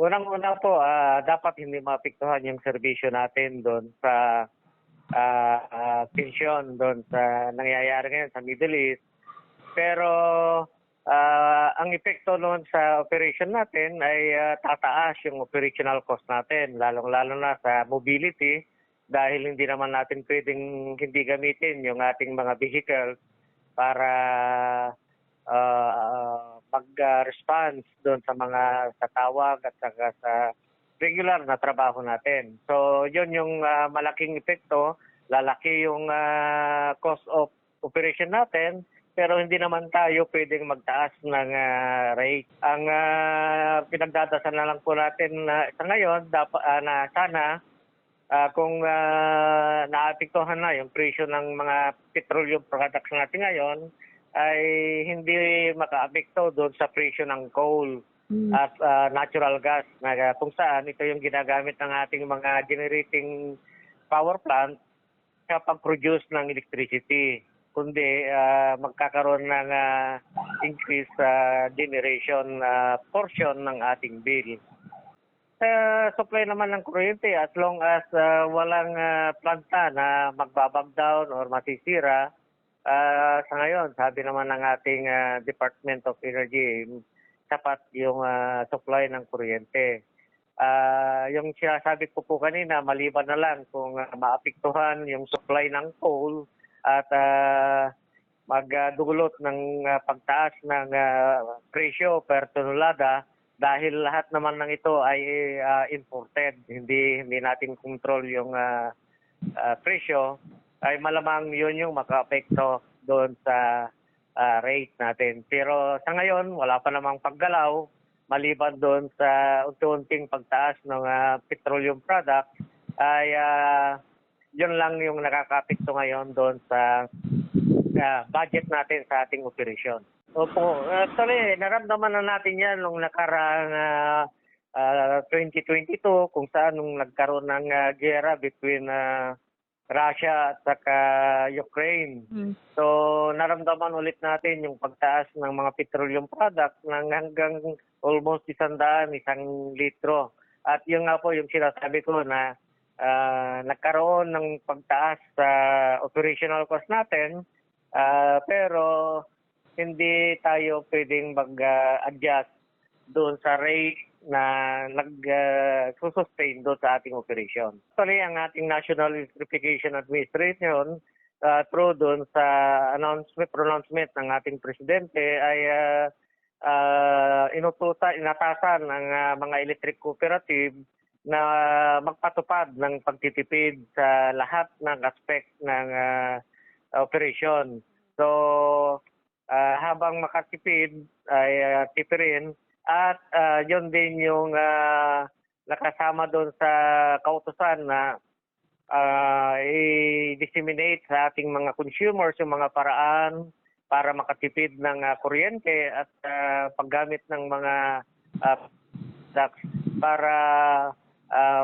Unang-una po, dapat hindi maapektuhan yung serbisyo natin doon sa tensyon doon sa nangyayari ngayon sa Middle East. Pero ang epekto noon sa operation natin ay tataas yung operational cost natin, lalong-lalo na sa mobility dahil hindi naman natin pwedeng hindi gamitin yung ating mga vehicles para mag-response doon sa mga tawag at saka sa regular na trabaho natin. So, yun yung malaking epekto. Lalaki yung cost of operation natin, pero hindi naman tayo pwedeng magtaas ng rate. Ang pinagdadasal na lang po natin sa ngayon, na sana kung naapektuhan na yung presyo ng mga petroleum products natin ngayon, ay hindi makaapekto doon sa presyo ng coal at natural gas na kung saan ito yung ginagamit ng ating mga generating power plant sa pag-produce ng electricity, kundi magkakaroon ng increase sa generation portion ng ating bill. Sa supply naman ng kuryente, as long as walang planta na magbabag down or masisira, sa ngayon, sabi naman ng ating Department of Energy, sapat yung supply ng kuryente. Yung sinasabi ko po kanina, maliban na lang kung maapektuhan yung supply ng coal at magdulot ng pagtaas ng presyo per tonelada dahil lahat naman ng ito ay imported. Hindi natin control yung presyo, ay malamang yun yung maka-apekto doon sa rate natin. Pero sa ngayon, wala pa namang paggalaw maliban doon sa unti-unting pagtaas ng petroleum product ay yun lang yung nakaka-apekto ngayon doon sa budget natin sa ating operasyon. Opo, actually, naramdaman na natin yan nung nakaraang 2022 kung saan nung nagkaroon ng gera between Russia at saka Ukraine. So, naramdaman ulit natin yung pagtaas ng mga petroleum products ng hanggang almost 100, 1 litro. At yun nga po yung sinasabi ko na nagkaroon ng pagtaas sa operational cost natin, pero hindi tayo pwedeng mag-adjust doon sa rate na nag-sustain doon sa ating operation. Actually, ang ating National Electrification Administration, through doon sa pronouncement ng ating presidente, ay inatasan ng mga electric cooperative na magpatupad ng pagtitipid sa lahat ng aspect ng operation. So, habang makatipid ay tipirin. At yun din yung nakasama doon sa kautusan na i-disseminate sa ating mga consumers yung mga paraan para makatipid ng kuryente at paggamit ng mga products para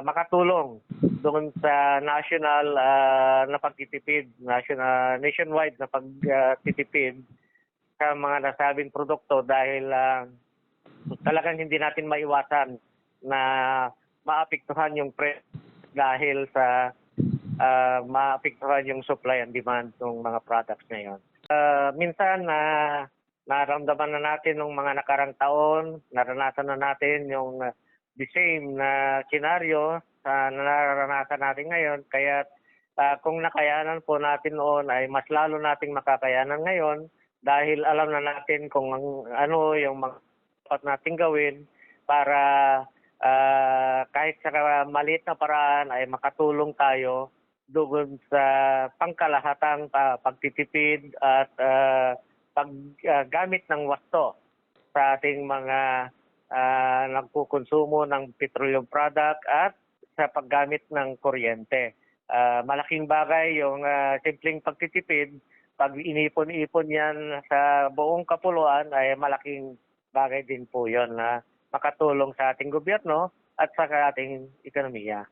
makatulong doon sa national na pagtitipid, nationwide na pagtitipid sa mga nasabing produkto dahil talagang hindi natin maiwasan na maapektuhan yung presyo dahil sa maapektuhan yung supply and demand ng mga products ngayon. Minsan naramdaman na natin ng mga nakarang taon, naranasan na natin yung the same na senaryo na naranasan natin ngayon. Kaya kung nakayanan po natin noon ay mas lalo nating makakayanan ngayon dahil alam na natin kung ano yung mga dapat natin gawin para kahit sa maliit na paraan ay makatulong tayo doon sa pangkalahatang pagtitipid at paggamit ng wasto sa ating mga nagkukonsumo ng petroleum product at sa paggamit ng kuryente. Malaking bagay yung simpleng pagtitipid. Pag inipon-ipon yan sa buong kapuluan ay malaking bagay din po yun na makatulong sa ating gobyerno at sa ating ekonomiya.